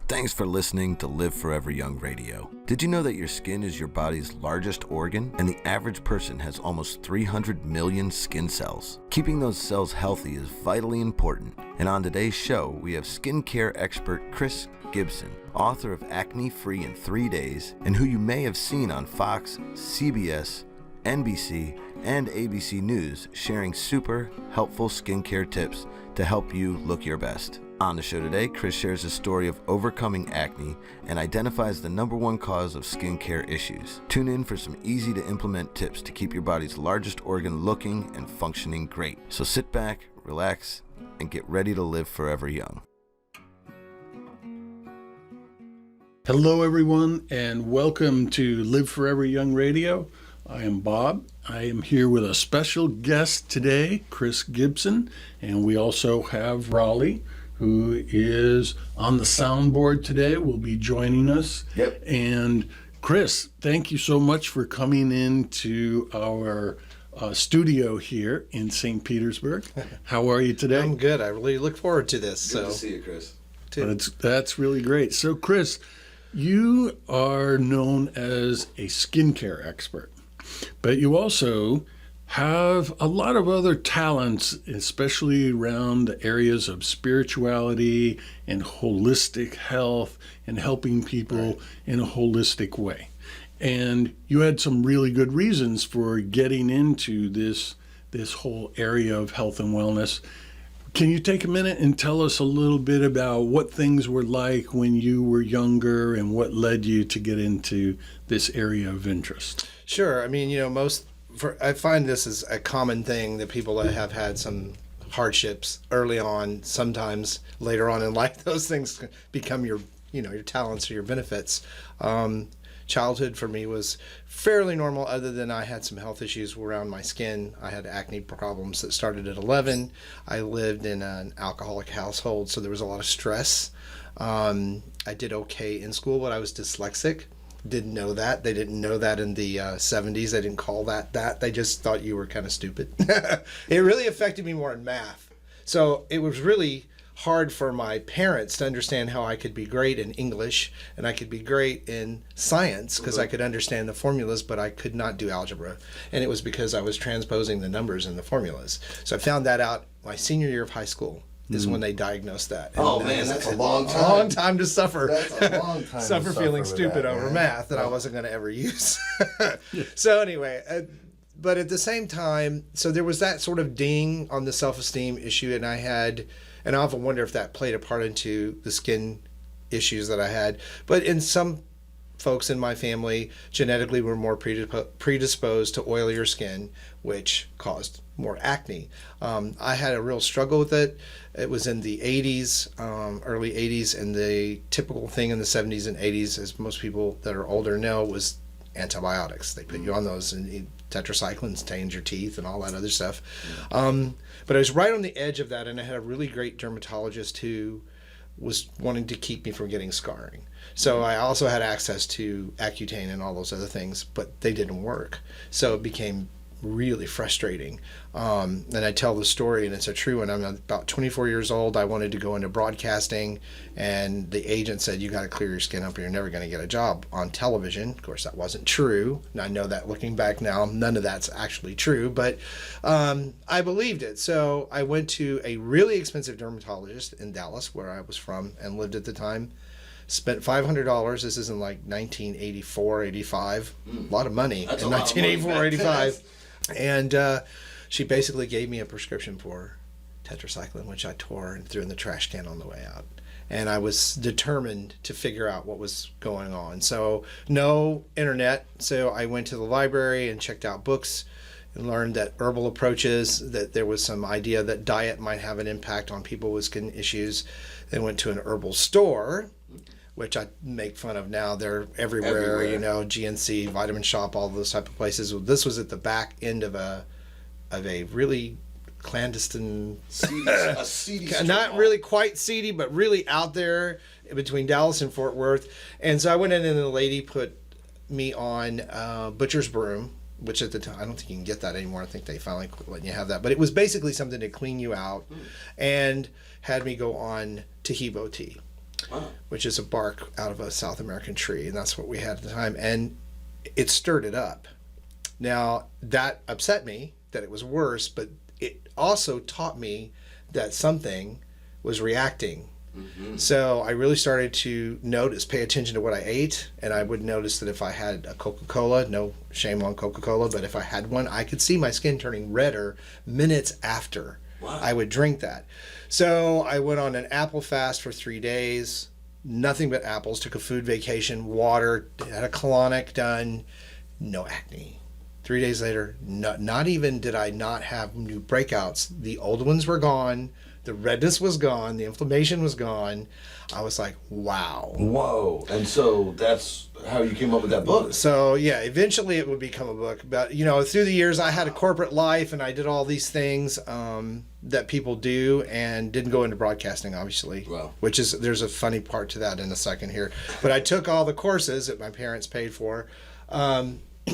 Thanks for listening to Live Forever Young Radio. Did you know that your skin is your body's largest organ and the average person has almost 300 million skin cells? Keeping those cells healthy is vitally important. And on today's show, we have skincare expert Chris Gibson, author of Acne Free in 3 Days, and who you may have seen on Fox, CBS, NBC, and ABC News sharing super helpful skincare tips to help you look your best. On the show today, Chris shares a story of overcoming acne and identifies the #1 cause of skincare issues. Tune in for some easy to implement tips to keep your body's largest organ looking and functioning great. So sit back, relax, and get ready to live forever young. Hello everyone, and welcome to Live Forever Young Radio. I am Bob. I am here with a special guest today, Chris Gibson, and we also have Raleigh, who is on the soundboard today, will be joining us. Yep. And Chris, thank you so much for coming into our studio here in St. Petersburg. How are you today? I'm good. I really look forward to this. Good to see you, Chris. That's really great. So Chris, you are known as a skincare expert, but you also have a lot of other talents, especially around the areas of spirituality and holistic health and helping people in a holistic way. And you had some really good reasons for getting into this whole area of health and wellness. Can you take a minute and tell us a little bit about what things were like when you were younger and what led you to get into this area of interest? Sure. I mean, I find this is a common thing that people that have had some hardships early on, sometimes later on in life, those things become your talents or your benefits. Childhood for me was fairly normal, other than I had some health issues around my skin. I had acne problems that started at 11. I lived in an alcoholic household, so there was a lot of stress. I did okay in school, but I was dyslexic. Didn't know that. They didn't know that in the 70s. They didn't call that. They just thought you were kind of stupid. It really affected me more in math. So it was really hard for my parents to understand how I could be great in English and I could be great in science because I could understand the formulas, but I could not do algebra. And it was because I was transposing the numbers in the formulas. So I found that out my senior year of high school is when they diagnosed that. Oh man, that's a long time. Long time to suffer. That's a long time. Suffer feeling stupid over math that I wasn't going to ever use. So anyway, but at the same time, so there was that sort of ding on the self-esteem issue, and I often wonder if that played a part into the skin issues that I had. But in some folks in my family, genetically were more predisposed to oilier skin, which caused more acne. I had a real struggle with it. It was in the 80s, early 80s, and the typical thing in the 70s and 80s, as most people that are older know, was antibiotics. They put you on those, and tetracycline stains your teeth and all that other stuff. But I was right on the edge of that, and I had a really great dermatologist who was wanting to keep me from getting scarring. So I also had access to Accutane and all those other things, but they didn't work. So it became really frustrating. And I tell the story, and it's a true one. I'm about 24 years old. I wanted to go into broadcasting, and the agent said, you got to clear your skin up or you're never going to get a job on television. Of course, that wasn't true. And I know that looking back now, none of that's actually true, but I believed it. So I went to a really expensive dermatologist in Dallas, where I was from and lived at the time. Spent $500. This isn't like 1984, 85. A lot of money in 1984, 85. And she basically gave me a prescription for tetracycline, which I tore and threw in the trash can on the way out. And I was determined to figure out what was going on. So no internet. So I went to the library and checked out books and learned that herbal approaches, that there was some idea that diet might have an impact on people with skin issues. Then went to an herbal store, which I make fun of now. They're everywhere. GNC, Vitamin Shop, all those type of places. This was at the back end of a really clandestine, a seedy not really quite seedy, but really out there between Dallas and Fort Worth. And so I went in, and the lady put me on Butcher's Broom, which at the time, I don't think you can get that anymore. I think they finally let you have that. But it was basically something to clean you out, and had me go on Tahibo tea. Wow. which is a bark out of a South American tree, and that's what we had at the time. And it stirred it up. Now, that upset me that it was worse, but it also taught me that something was reacting. So I really started to pay attention to what I ate, and I would notice that if I had a Coca-Cola, no shame on Coca-Cola, but if I had one, I could see my skin turning redder minutes after I would drink that. So I went on an apple fast for 3 days, nothing but apples, took a food vacation, water, had a colonic done, no acne. 3 days later, not even did I not have new breakouts. The old ones were gone. The redness was gone. The inflammation was gone. I was like, wow. Whoa. And so that's how you came up with that book. So, yeah, eventually it would become a book. But, through the years, I had a corporate life and I did all these things that people do and didn't go into broadcasting, obviously. Wow. There's a funny part to that in a second here. But I took all the courses that my parents paid for.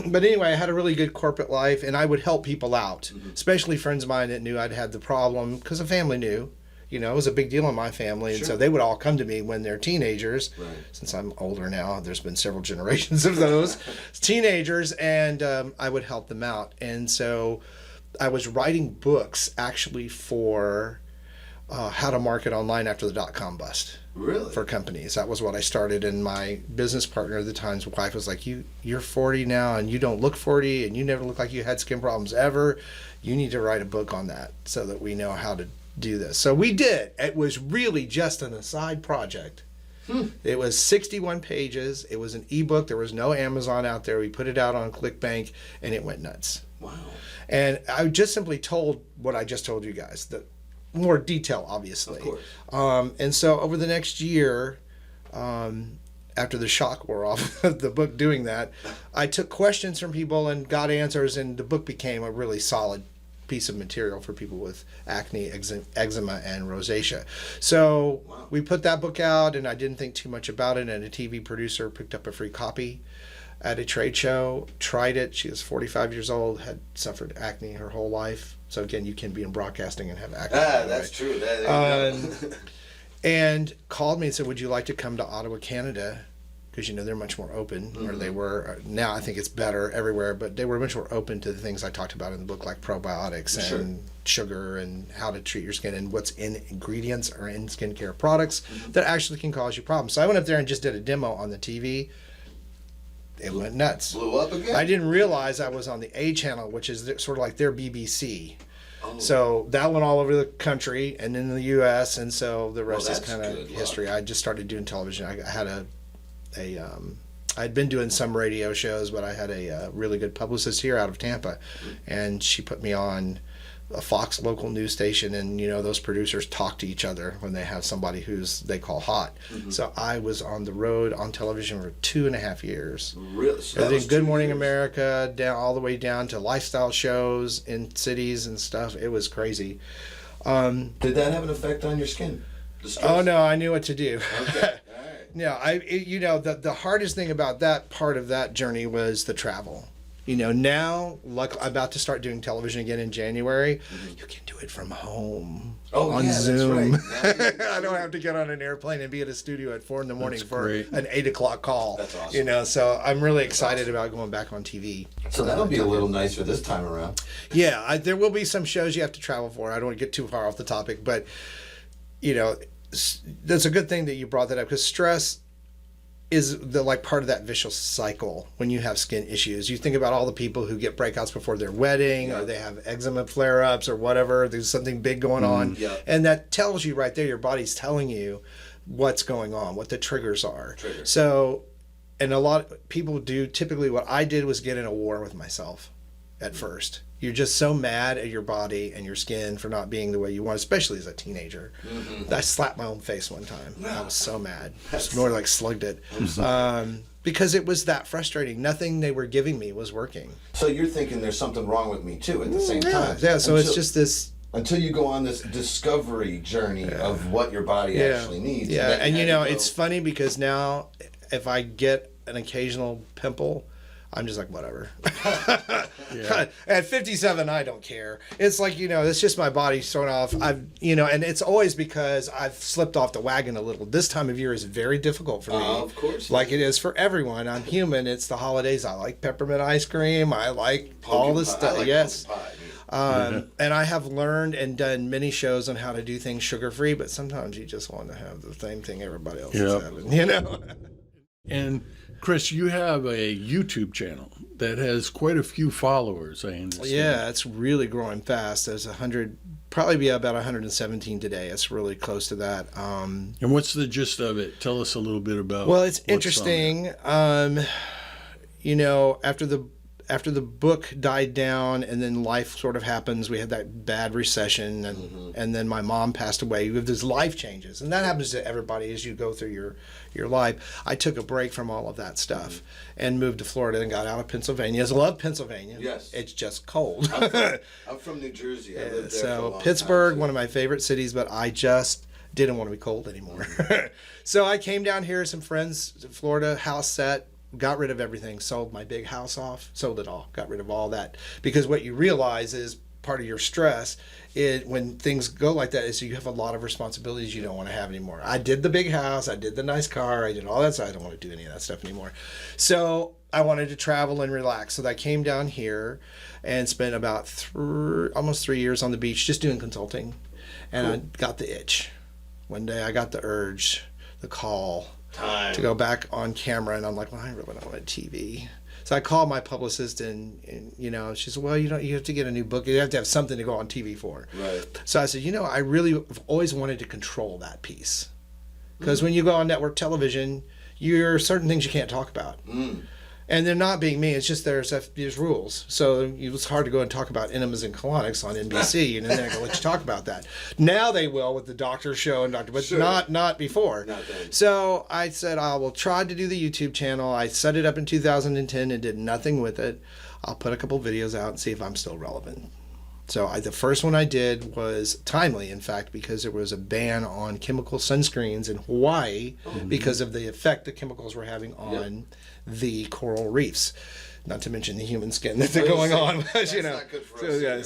But anyway, I had a really good corporate life, and I would help people out, especially friends of mine that knew I'd had the problem, because the family knew. It was a big deal in my family, and so they would all come to me when they're teenagers. Right. Since I'm older now, there's been several generations of those teenagers, and I would help them out. And so I was writing books, actually, for how to market online after the dot-com bust. Really? For companies. That was what I started, and my business partner at the time's wife was like, you're 40 now and you don't look 40 and you never look like you had skin problems ever. You need to write a book on that so that we know how to do this. So we did. It was really just an aside project. It was 61 pages. It was an ebook. There was no Amazon out there. We put it out on ClickBank and it went nuts. Wow. And I just simply told what I just told you guys, that more detail, obviously. Of course. And so over the next year, after the shock wore off of the book doing that, I took questions from people and got answers, and the book became a really solid piece of material for people with acne, eczema, and rosacea. So we put that book out, and I didn't think too much about it, and a TV producer picked up a free copy at a trade show, tried it. She was 45 years old, had suffered acne her whole life. So again, you can be in broadcasting and have acne. That's true. And called me and said, would you like to come to Ottawa, Canada? Because, they're much more open, or they were. Now I think it's better everywhere, but they were much more open to the things I talked about in the book, like probiotics and sugar and how to treat your skin and what's in ingredients or in skincare products that actually can cause you problems. So I went up there and just did a demo on the TV. It went nuts. Blew up again? I didn't realize I was on the A channel, which is sort of like their BBC. Oh. So that went all over the country and in the U.S., and so the rest is kind of history. I just started doing television. I had I'd been doing some radio shows, but I had a really good publicist here out of Tampa, and she put me on a Fox local news station, and those producers talk to each other when they have somebody who's they call hot. So I was on the road on television for 2.5 years. Really? So I did Good Morning America down all the way down to lifestyle shows in cities and stuff. It was crazy. Did that have an effect on your skin? Oh no, I knew what to do. Okay. No, the hardest thing about that part of that journey was the travel. Now, like I'm about to start doing television again in January, you can do it from home on Zoom. That's right. I don't have to get on an airplane and be at a studio at 4 a.m. for great. an 8 o'clock call. That's awesome. So I'm really excited about going back on TV. So that'll be a little nicer this time around. Yeah, there will be some shows you have to travel for. I don't want to get too far off the topic, but that's a good thing that you brought that up, because stress is part of that vicious cycle when you have skin issues. You think about all the people who get breakouts before their wedding, or they have eczema flare-ups or whatever. There's something big going on. And that tells you right there, your body's telling you what's going on, what the triggers are. So, and a lot of people do, typically what I did was get in a war with myself at first. You're just so mad at your body and your skin for not being the way you want, especially as a teenager. I slapped my own face one time. I was so mad. It's more like slugged it. Because it was that frustrating. Nothing they were giving me was working. So you're thinking there's something wrong with me too at the same time. Yeah, so it's just this... Until you go on this discovery journey of what your body actually needs. Yeah, and it's funny because now if I get an occasional pimple, I'm just like, whatever. Yeah. At 57, I don't care. It's like, it's just my body thrown off. And it's always because I've slipped off the wagon a little. This time of year is very difficult for me. Of course. Like it is for everyone. I'm human. It's the holidays. I like peppermint ice cream. I like all this stuff. Like yes. pie. And I have learned and done many shows on how to do things sugar-free, but sometimes you just want to have the same thing everybody else is having, And Chris, you have a YouTube channel that has quite a few followers, I understand. Yeah, it's really growing fast. There's probably be about 117 today. It's really close to that. And what's the gist of it? Tell us a little bit about. Well, it's interesting. After the book died down and then life sort of happens, we had that bad recession and then my mom passed away. You have these life changes, and that happens to everybody as you go through your life. I took a break from all of that stuff and moved to Florida and got out of Pennsylvania. I love Pennsylvania. Yes. It's just cold. I'm from New Jersey. I lived there for a So long Pittsburgh, time, one of my favorite cities, but I just didn't want to be cold anymore. So I came down here, some friends, Florida, house set, got rid of everything, sold my big house off, sold it all, got rid of all that. Because what you realize is part of your stress when things go like that is you have a lot of responsibilities you don't want to have anymore. I did the big house, I did the nice car, I did all that stuff. I don't want to do any of that stuff anymore. So I wanted to travel and relax. So I came down here and spent about almost 3 years on the beach just doing consulting. And I got the itch. One day I got the urge, the call to go back on camera, and I'm like, well, I really don't want a TV. So I called my publicist, and she said, well, you have to get a new book. You have to have something to go on TV for. Right. So I said, I really have always wanted to control that piece, because when you go on network television, there are certain things you can't talk about. And they're not being me. It's just there's rules. So it's hard to go and talk about enemas and colonics on NBC, and then they're going to let you talk about that. Now they will with the doctor show and but Sure. not before. Not then. So I said I will try to do the YouTube channel. I set it up in 2010 and did nothing with it. I'll put a couple videos out and see if I'm still relevant. So the first one I did was timely, in fact, because there was a ban on chemical sunscreens in Hawaii because of the effect the chemicals were having on the coral reefs. Not to mention the human skin that they're going on. That's not good for us either,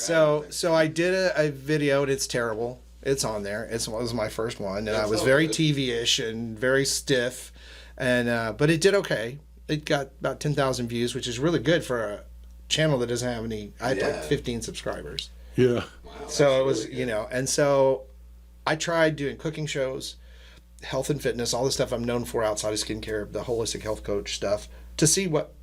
So I did a video, and it's terrible. It's on there. It was my first one, and I was all very good. TV-ish and very stiff, and but it did okay. It got about 10,000 views, which is really good for a channel that doesn't have any. I had like 15 subscribers. Yeah. Wow, So it was, really good. and so I tried doing cooking shows, health and fitness, all the stuff I'm known for outside of skincare, the holistic health coach stuff, to see what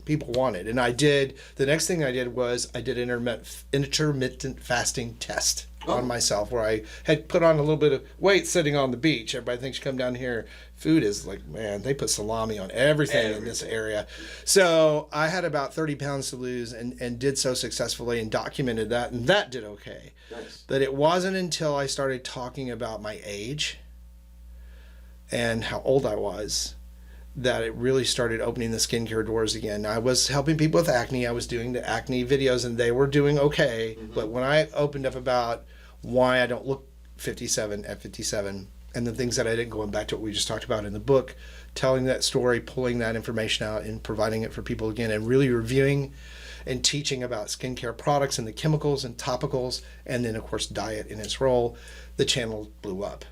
people wanted. And the next thing I did was I did intermittent fasting test on myself, where I had put on a little bit of weight sitting on the beach. Everybody thinks you come down here, food is like, man, they put salami on everything in this area. So I had about 30 pounds to lose and did so successfully and documented that, and that did okay. Nice. But it wasn't until I started talking about my age and how old I was that it really started opening the skincare doors again. I was helping people with acne. I was doing the acne videos, and they were doing okay. But when I opened up about why I don't look 57 at 57, and the things that I didn't, going back to what we just talked about in the book, telling that story, pulling that information out and providing it for people again, and really reviewing and teaching about skincare products and the chemicals and topicals, and then of course diet in its role, the channel blew up.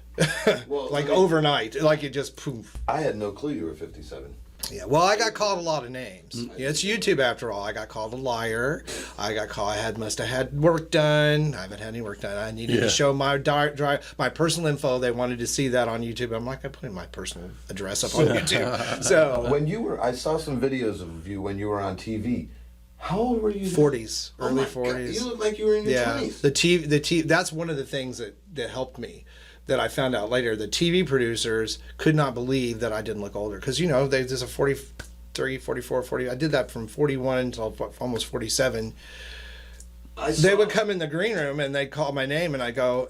Well, Like overnight, like it just poof. I had no clue you were 57. Yeah, well, I got called a lot of names. Yeah, it's YouTube after all. I got called a liar. I got called. Must have had work done. I haven't had any work done. I needed to show my my personal info. They wanted to see that on YouTube. I'm like, I put my personal address up on YouTube. So I saw some videos of you when you were on TV. How old were you? 40s, Oh early my God, 40s. you look like you were in your 20s. The TV. That's one of the things that helped me. That I found out later, the TV producers could not believe that I didn't look older. Because, there's a 43, 44, 40. I did that from 41 until almost 47. They would come in the green room and they'd call my name, and they go,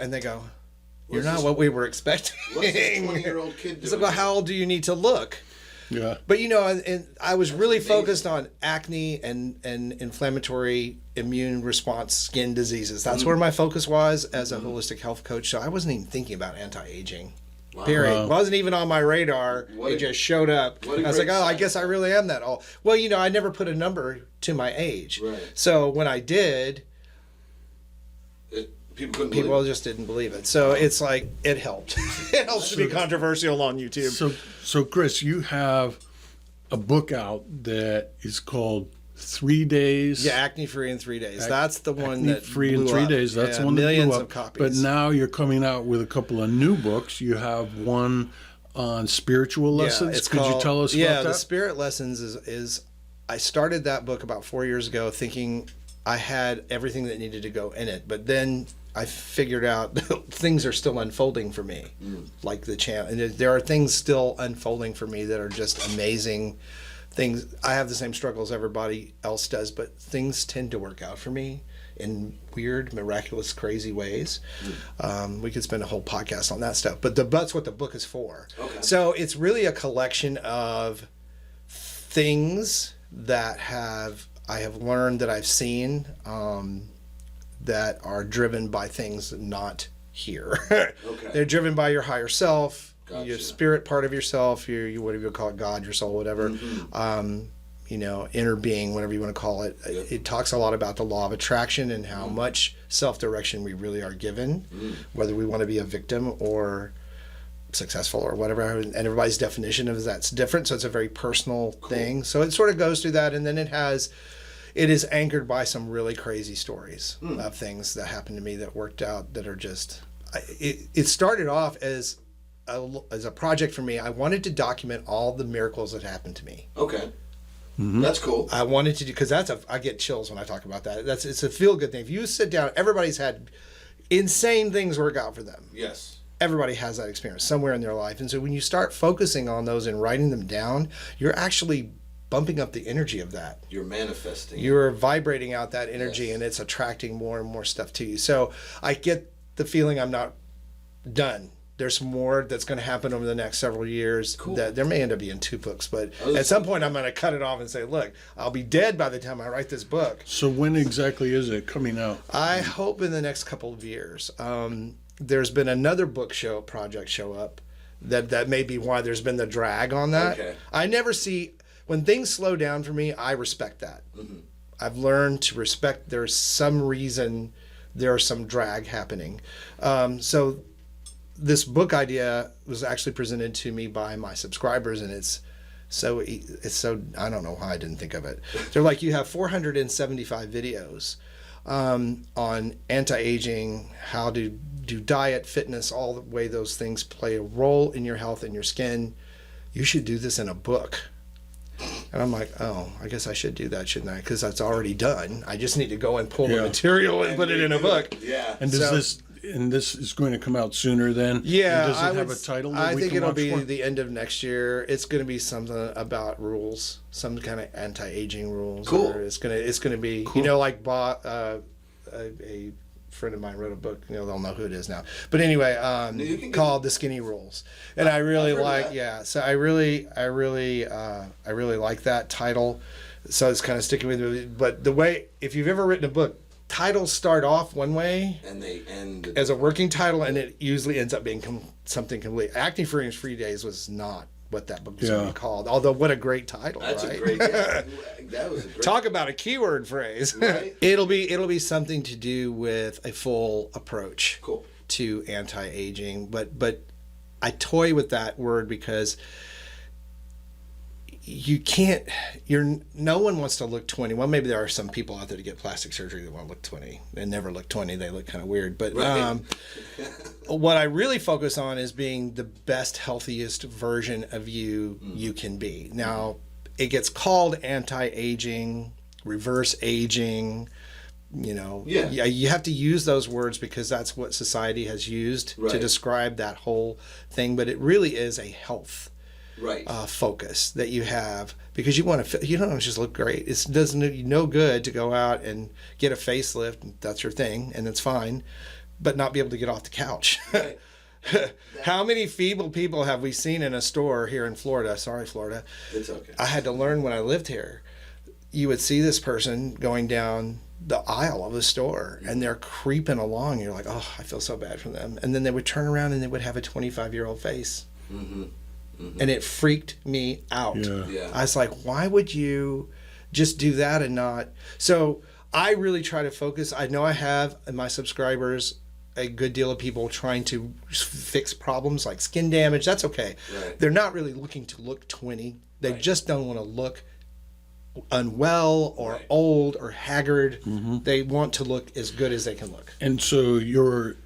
you're not what we were expecting. What's this 20-year-old kid It's doing? like, well, how old do you need to look? Yeah. But and I was really focused on acne and inflammatory immune response skin diseases. That's where my focus was as a holistic health coach. So I wasn't even thinking about anti-aging. Wow. Period. Wasn't even on my radar. It just showed up. I was like, oh, I guess I really am that old. Well, I never put a number to my age. Right. So when I did, people just didn't believe it. So it's like, it helped. It helps to be controversial on YouTube. So Chris, you have a book out that is called 3 Days. Yeah, Acne Free in 3 Days. That's the one that Free in 3 days. That's the one that millions blew up. of copies. But now you're coming out with a couple of new books. You have one on spiritual lessons. Could you tell us about that? Yeah, the Spirit Lessons is I started that book about 4 years ago thinking I had everything that needed to go in it. But then I figured out things are still unfolding for me, like the channel. And there are things still unfolding for me that are just amazing things. I have the same struggles everybody else does, but things tend to work out for me in weird, miraculous, crazy ways. We could spend a whole podcast on that stuff, but that's what the book is for. Okay. So it's really a collection of things that I have learned, that I've seen, that are driven by things not here. Okay. They're driven by your higher self, your spirit part of yourself, your whatever you call it, God, your soul, whatever. Inner being, whatever you want to call it. Yep. It talks a lot about the law of attraction and how much self-direction we really are given, whether we want to be a victim or successful or whatever. And everybody's definition of that's different, so it's a very personal thing. So it sort of goes through that, and then it is anchored by some really crazy stories of things that happened to me that worked out, that are just. It started off as a project for me. I wanted to document all the miracles that happened to me. Okay. Mm-hmm. That's cool. I wanted to do, because I get chills when I talk about that. It's a feel good thing. If you sit down, everybody's had insane things work out for them. Yes. Everybody has that experience somewhere in their life. And so when you start focusing on those and writing them down, you're actually bumping up the energy of that. You're manifesting. You're vibrating out that energy, and it's attracting more and more stuff to you. So I get the feeling I'm not done. There's more that's going to happen over the next several years. Cool. That there may end up being 2 books, but at some point I'm going to cut it off and say, look, I'll be dead by the time I write this book. So when exactly is it coming out? I hope in the next couple of years. There's been another project show up that may be why there's been the drag on that. Okay. I never see, when things slow down for me, I respect that. Mm-hmm. I've learned to respect there's some reason there's some drag happening. So this book idea was actually presented to me by my subscribers, and it's so I don't know how I didn't think of it. They're like, you have 475 videos on anti-aging, how to do diet, fitness, all the way those things play a role in your health and your skin. You should do this in a book. And I'm like, oh, I guess I should do that, shouldn't I? Because that's already done. I just need to go and pull the material and put it in a book. Yeah. And this is going to come out sooner then? Yeah. And does it have a title? I think it'll be the end of next year. It's going to be something about rules, some kind of anti-aging rules. Cool. It's gonna be, cool. Like a friend of mine wrote a book. They'll know who it is now. But anyway, called The Skinny Rules, and I really like. Yeah. So I really like that title. So it's kind of sticking with me. But the way, if you've ever written a book, titles start off one way and they end as a working title, and it usually ends up being something complete. Acne Free in 3 Days was not what that book was going to be called. Although, what a great title! That's right? a great. That was a great. Talk about a keyword phrase. Right? It'll be something to do with a full approach to anti-aging. But I toy with that word because you can't. No one wants to look 20. Well, maybe there are some people out there to get plastic surgery that want to look 20. They never look 20. They look kind of weird. But what I really focus on is being the best, healthiest version of you can be. Now, it gets called anti-aging, reverse aging. You have to use those words because that's what society has used to describe that whole thing. But it really is a health focus that you have, because you don't just look great. It doesn't do you no good to go out and get a facelift. That's your thing, and it's fine, but not be able to get off the couch. Right. How many feeble people have we seen in a store here in Florida? Sorry, Florida. It's okay. I had to learn when I lived here. you would see this person going down the aisle of a store and they're creeping along. You're like, oh, I feel so bad for them. And then they would turn around and they would have a 25-year-old face. And it freaked me out. Yeah. I was like, why would you just do that and not? So I really try to focus. I know I have in my subscribers a good deal of people trying to fix problems like skin damage. That's okay. Right. They're not really looking to look 20. They just don't want to look unwell or old or haggard. They want to look as good as they can look. And so your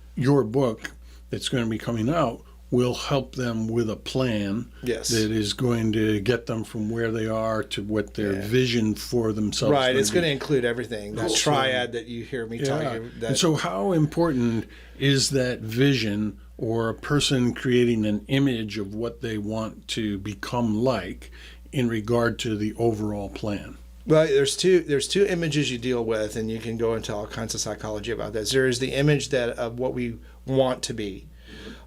book that's going to be coming out will help them with a plan Yes. that is going to get them from where they are to what their vision for themselves Right. It's going to be. include everything. That triad that you hear me talking. And so how important is that vision, or a person creating an image of what they want to become like, in regard to the overall plan? Well, there's two images you deal with, and you can go into all kinds of psychology about this. There is the image that of what we want to be,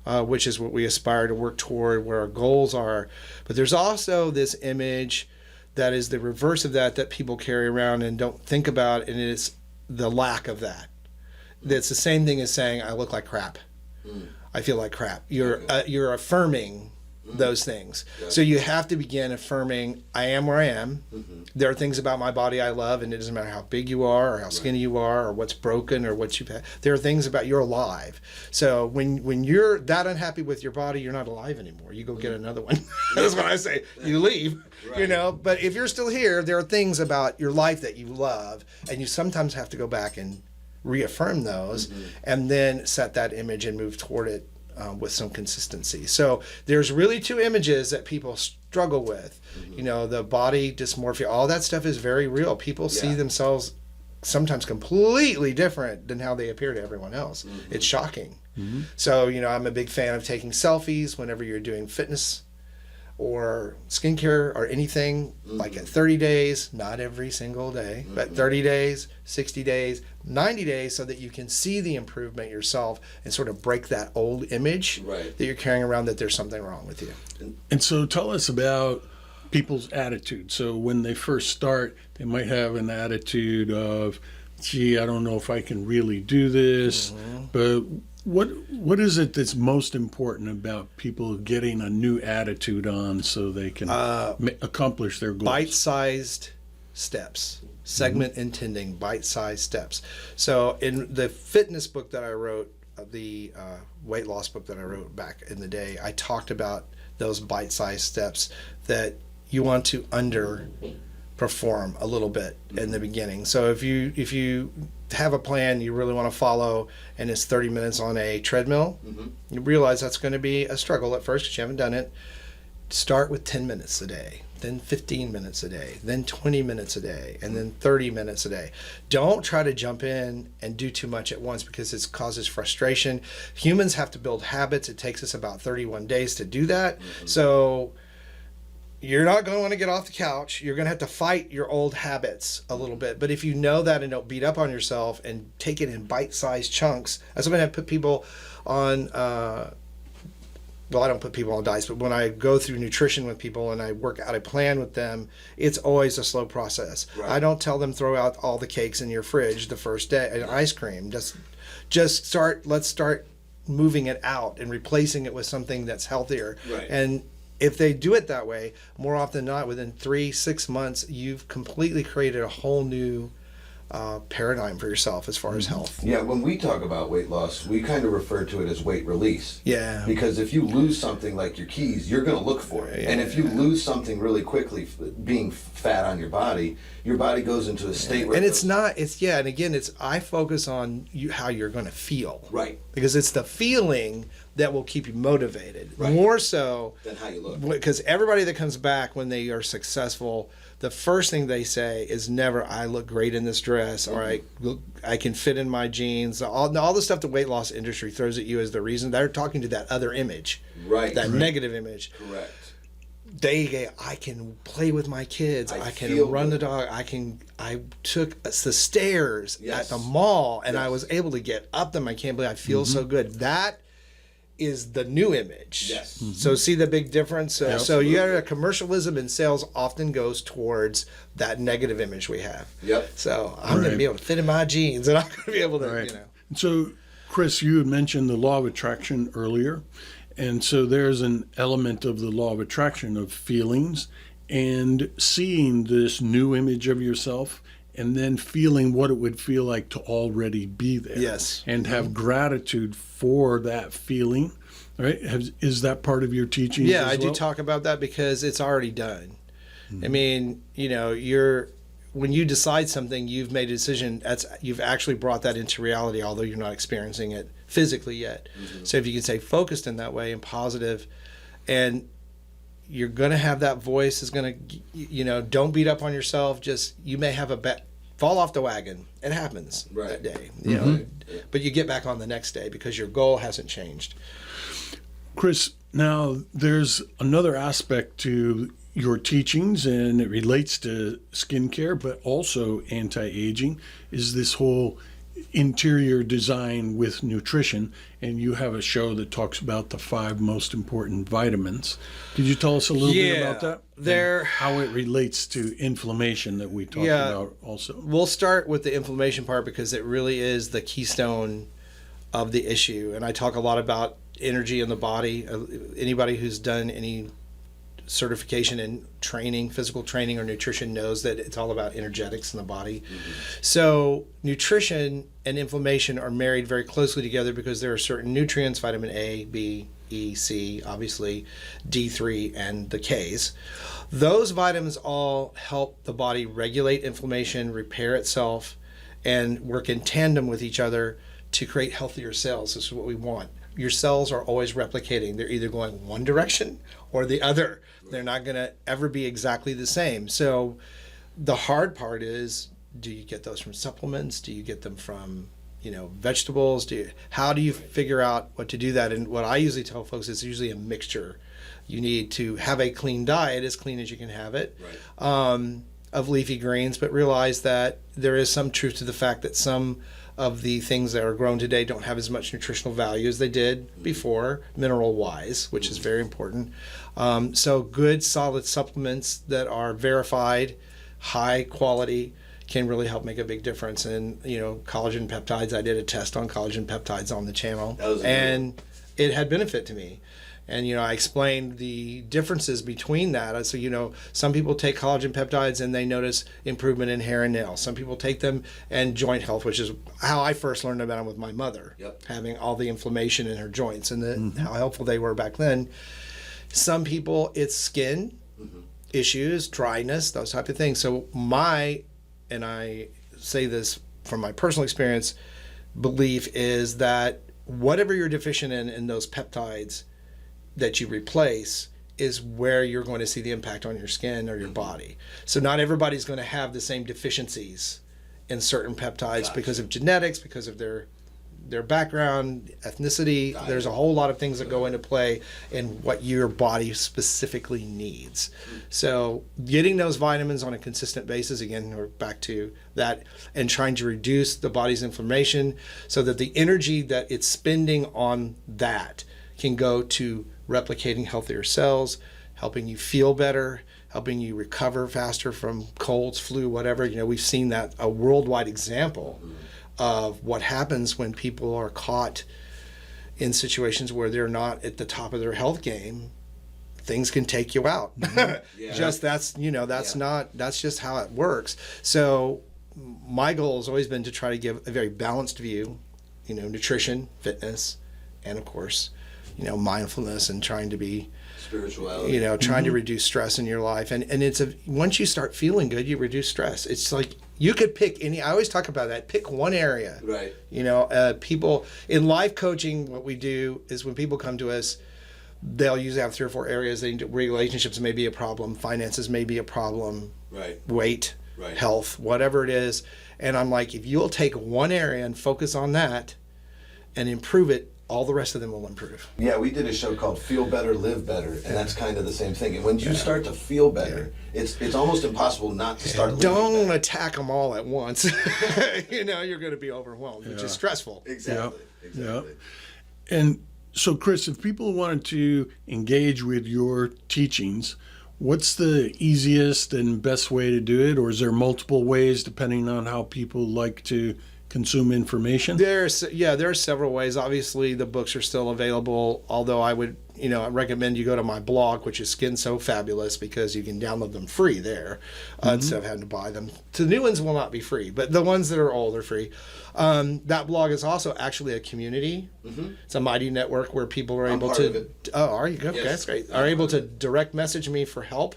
which is what we aspire to work toward, where our goals are. But there's also this image that is the reverse of that people carry around and don't think about, and it's the lack of that. It's the same thing as saying, I look like crap. I feel like crap. You're affirming those things. So you have to begin affirming, I am where I am. There are things about my body I love, and it doesn't matter how big you are or how skinny you are or what's broken or what you've had. There are things about you're alive. So when you're that unhappy with your body, you're not alive anymore. You go get another one. That's what I say. You leave, you know. But if you're still here, there are things about your life that you love, and you sometimes have to go back and reaffirm those and then set that image and move toward it with some consistency. So there's really two images that people struggle with. You know, the body dysmorphia, all that stuff is very real. People see themselves sometimes completely different than how they appear to everyone else. It's shocking. So, you know, I'm a big fan of taking selfies whenever you're doing fitness or skincare or anything, like at 30 days, not every single day, but 30 days, 60 days, 90 days, so that you can see the improvement yourself and sort of break that old image that you're carrying around that there's something wrong with you. And so tell us about people's attitude. So when they first start, they might have an attitude of, gee, I don't know if I can really do this, but what is it that's most important about people getting a new attitude on so they can accomplish their goals? Bite-sized steps, segment intending, bite-sized steps. So in the fitness book that I wrote, the weight loss book that I wrote back in the day, I talked about those bite-sized steps that you want to underperform a little bit in the beginning. So if you have a plan you really want to follow and it's 30 minutes on a treadmill, you realize that's going to be a struggle at first because you haven't done it. Start with 10 minutes a day, then 15 minutes a day, then 20 minutes a day, and then 30 minutes a day. Don't try to jump in and do too much at once because it causes frustration. Humans have to build habits. It takes us about 31 days to do that. So you're not going to want to get off the couch. You're going to have to fight your old habits a little bit. But if you know that and don't beat up on yourself and take it in bite-sized chunks, that's when I put people on, well, I don't put people on diets, but when I go through nutrition with people and I work out a plan with them, it's always a slow process. I don't tell them throw out all the cakes in your fridge the first day, and ice cream. Just let's start moving it out and replacing it with something that's healthier. And if they do it that way, more often than not, within 3-6 months, you've completely created a whole new paradigm for yourself as far as health. Yeah, when we talk about weight loss, we kind of refer to it as weight release. Yeah. Because if you lose something like your keys, you're going to look for it. And if you lose something really quickly, being fat on your body goes into a state where... And and again, I focus on how you're going to feel. Right. Because it's the feeling that will keep you motivated. More so than how you look. Because everybody that comes back when they are successful, the first thing they say is never, I look great in this dress, or I can fit in my jeans. All the stuff the weight loss industry throws at you as the reason. They're talking to that other image. That negative image. Correct. I can play with my kids. I can run the dog. I took the stairs at the mall and I was able to get up them. I can't believe I feel so good. That is the new image. Yes. So see the big difference? So, Absolutely. you got a commercialism in sales often goes towards that negative image we have. Yep. So I'm going to be able to fit in my jeans, and I'm going to be able to, Right. So, Chris, you had mentioned the law of attraction earlier. And so there's an element of the law of attraction of feelings and seeing this new image of yourself and then feeling what it would feel like to already be there. Yes. And have gratitude for that feeling. Right? Is that part of your teaching? Yeah, I do talk about that because it's already done. I mean, when you decide something, you've made a decision. You've actually brought that into reality, although you're not experiencing it physically yet. So if you can stay focused in that way and positive, and you're going to have that voice is going to, don't beat up on yourself. Just you may have fall off the wagon. It happens that day, but you get back on the next day because your goal hasn't changed. Chris, now there's another aspect to your teachings, and it relates to skincare, but also anti-aging, is this whole interior design with nutrition. And you have a show that talks about the 5 most important vitamins. Could you tell us a little bit about that? And how it relates to inflammation that we talked about also. We'll start with the inflammation part because it really is the keystone of the issue. And I talk a lot about energy in the body. Anybody who's done any certification in training, physical training or nutrition knows that it's all about energetics in the body. So nutrition and inflammation are married very closely together because there are certain nutrients, vitamin A, B, E, C, obviously D3 and the Ks. Those vitamins all help the body regulate inflammation, repair itself, and work in tandem with each other to create healthier cells. This is what we want. Your cells are always replicating. They're either going one direction or the other. They're not going to ever be exactly the same. So the hard part is, do you get those from supplements? Do you get them from, vegetables? How do you figure out what to do that? And what I usually tell folks is usually a mixture. You need to have a clean diet, as clean as you can have it, of leafy greens, but realize that there is some truth to the fact that some of the things that are grown today don't have as much nutritional value as they did before, mineral-wise, which is very important. So good, solid supplements that are verified, high quality, can really help make a big difference. And, collagen peptides, I did a test on collagen peptides on the channel, and it had benefit to me. And, I explained the differences between that. So, some people take collagen peptides and they notice improvement in hair and nails. Some people take them and joint health, which is how I first learned about them with my mother, having all the inflammation in her joints and how helpful they were back then. Some people, it's skin issues, dryness, those type of things. So and I say this from my personal experience, belief is that whatever you're deficient in those peptides that you replace is where you're going to see the impact on your skin or your body. So not everybody's going to have the same deficiencies in certain peptides because of genetics, because of their background, ethnicity. There's a whole lot of things that go into play in what your body specifically needs. So getting those vitamins on a consistent basis, again, we're back to that, and trying to reduce the body's inflammation so that the energy that it's spending on that can go to replicating healthier cells, helping you feel better, helping you recover faster from colds, flu, whatever. We've seen that, a worldwide example of what happens when people are caught in situations where they're not at the top of their health game. Things can take you out. That's just how it works. So my goal has always been to try to give a very balanced view, nutrition, fitness, and of course, mindfulness, and trying to be spirituality, trying to reduce stress in your life. And it's once you start feeling good, you reduce stress. It's like you could pick I always talk about that, pick one area. Right. People in life coaching, what we do is when people come to us, they'll usually have 3 or 4 areas. Relationships may be a problem, finances may be a problem, weight, health, whatever it is. And I'm like, if you'll take one area and focus on that and improve it, all the rest of them will improve. Yeah, we did a show called Feel Better, Live Better, and that's kind of the same thing. And when you start to feel better, it's almost impossible not to start living Don't better. attack them all at once. You're going to be overwhelmed, which is stressful. Exactly. And So, Chris, if people wanted to engage with your teachings, what's the easiest and best way to do it? Or is there multiple ways depending on how people like to consume information? There are several ways. Obviously, the books are still available, although I would, I recommend you go to my blog, which is Skin So Fabulous, because you can download them free there instead of having to buy them. So the new ones will not be free, but the ones that are old are free. That blog is also actually a community. It's a mighty network where people are able to. Oh, are you? Okay, yes. That's great. Are able to direct message me for help.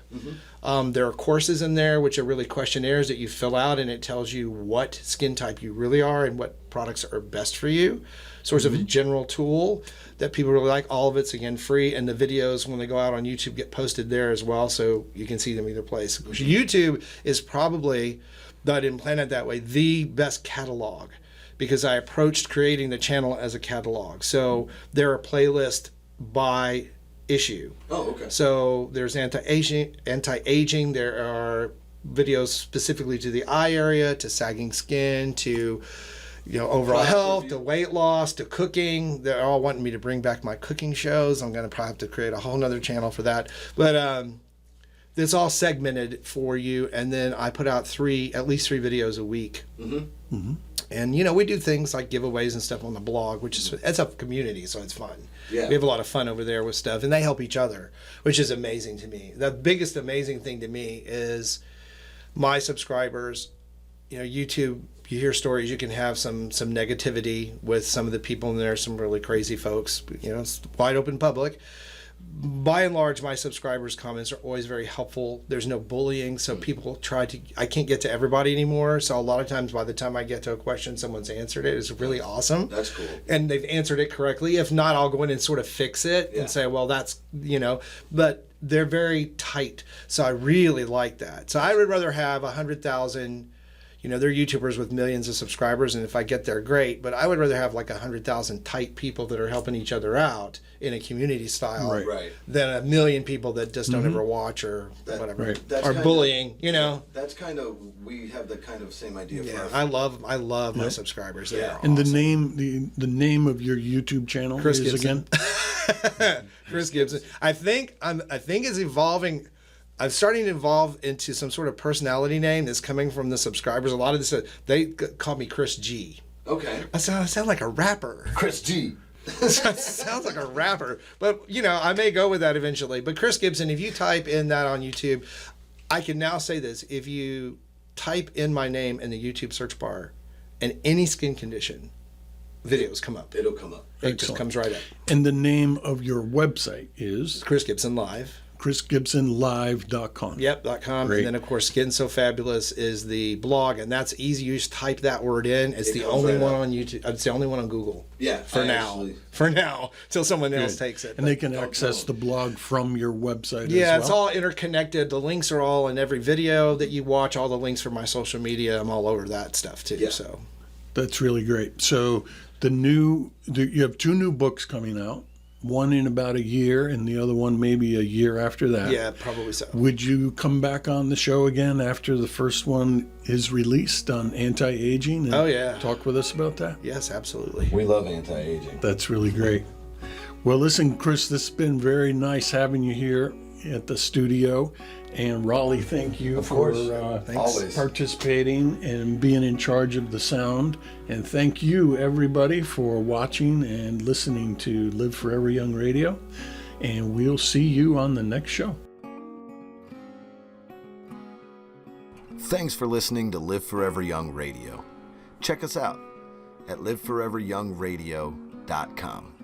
There are courses in there, which are really questionnaires that you fill out, and it tells you what skin type you really are and what products are best for you. Sort of a general tool that people really like. All of it's, again, free, and the videos, when they go out on YouTube, get posted there as well, so you can see them either place. YouTube is probably, though I didn't plan it that way, the best catalog, because I approached creating the channel as a catalog. So there are playlists by issue. Oh, okay. So there's anti-aging. There are videos specifically to the eye area, to sagging skin, to overall health, to weight loss, to cooking. They're all wanting me to bring back my cooking shows. I'm going to probably have to create a whole nother channel for that. But it's all segmented for you, and then I put out at least three videos a week. And we do things like giveaways and stuff on the blog, which is it's a community, so it's fun. Yeah. We have a lot of fun over there with stuff, and they help each other, which is amazing to me. The biggest amazing thing to me is my subscribers. YouTube, you hear stories, you can have some negativity with some of the people in there, some really crazy folks. It's wide open public. By and large, my subscribers' comments are always very helpful. There's no bullying, so people I can't get to everybody anymore, so a lot of times by the time I get to a question, someone's answered it. It's really awesome. That's cool. And they've answered it correctly. If not, I'll go in and sort of fix it and say, well, that's, but they're very tight, so I really like that. So I would rather have 100,000. They're YouTubers with millions of subscribers, and if I get there, great. But I would rather have like 100,000 tight people that are helping each other out in a community style than a million people that just don't ever watch or whatever, or bullying. That's kind of, we have the kind of same idea. Yeah, I love my subscribers. They are and awesome. the name of your YouTube channel Chris is Gibson. Again Chris Gibson. I think it's evolving. I'm starting to evolve into some sort of personality name that's coming from the subscribers. A lot of this, they call me Chris G. Okay. I sound like a rapper. Chris G. Sounds like a rapper. But, I may go with that eventually. But Chris Gibson, if you type in that on YouTube, I can now say this. If you type in my name in the YouTube search bar and any skin condition, videos come up. It'll come up. It just comes right up. And the name of your website is? Chris Gibson Live. ChrisGibsonLive.com. Yep, .com. Great. And then, of course, Skin So Fabulous is the blog, and that's easy. You just type that word in. It's the only one on YouTube. It's the only one on Google. Yeah. For now, till someone else takes it. And they can access the blog from your website as well? Yeah, it's all interconnected. The links are all in every video that you watch. All the links for my social media. I'm all over that stuff, too. Yeah. So that's really great. So you have two new books coming out. One in about a year, and the other one maybe a year after that. Yeah, probably so. Would you come back on the show again after the first one is released on anti-aging? And talk with us about that? Yes, absolutely. We love anti-aging. That's really great. Well, listen, Chris, this has been very nice having you here at the studio. And Raleigh, thank you for participating and being in charge of the sound. And thank you, everybody, for watching and listening to Live Forever Young Radio. And we'll see you on the next show. Thanks for listening to Live Forever Young Radio. Check us out at liveforeveryoungradio.com.